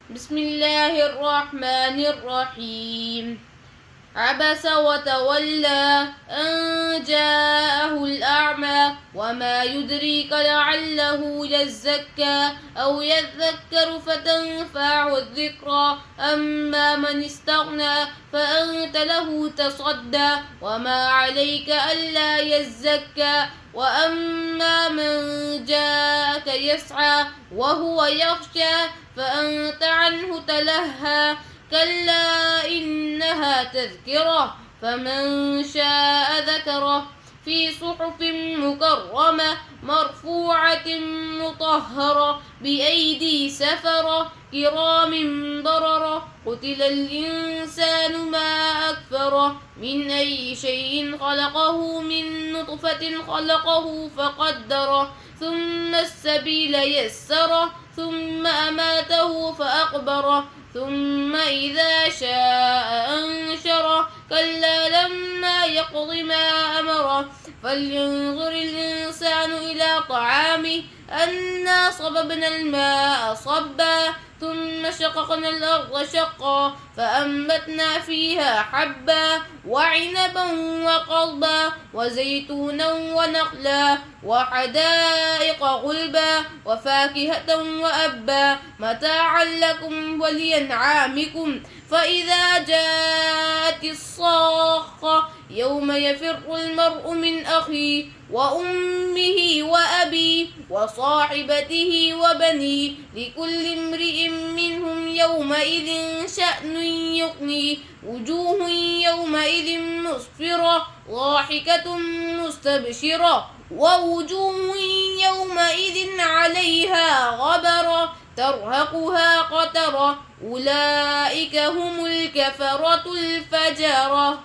بسم الله الرحمن الرحيم. عبس وتولى أن جاءه الأعمى وما يدريك لعله يزكى أو يذكر فتنفعه الذكرى أما من استغنى فأنت له تصدى وما عليك ألا يزكى وأما من جاءك يسعى وهو يخشى فأنت عنه تلهى كلا إنها تذكرة فمن شاء ذكره في صحف مكرمة مرفوعة مطهرة بأيدي سفرة كرام بررة قتل الإنسان ما أكفره من أي شيء خلقه من نطفة خلقه فقدره ثم السبيل يسره ثم أماته فأقبره ثم إذا شاء أنشره كلا لما يقض ما أمره فلينظر الإنسان إلى طعامه أنا صببنا الماء صبا ثم شققنا الأرض شقا فأنبتنا فيها حبا وعنبا وقضبا وزيتونا ونخلا وحدائق غلبا وفاكهة وأبا متاعا لكم ولأنعامكم فإذا جاءت الصاخة يوم يفر المرء من أخيه وأمه وأبيه وصاحبته وبنيه لكل امرئ منهم يومئذ شأن يغنيه وجوه يومئذ مسفرة ضاحكة مستبشرة ووجوه يومئذ عليها غبرة ترهقها قترة أولئك هم الكفرة الفجرة.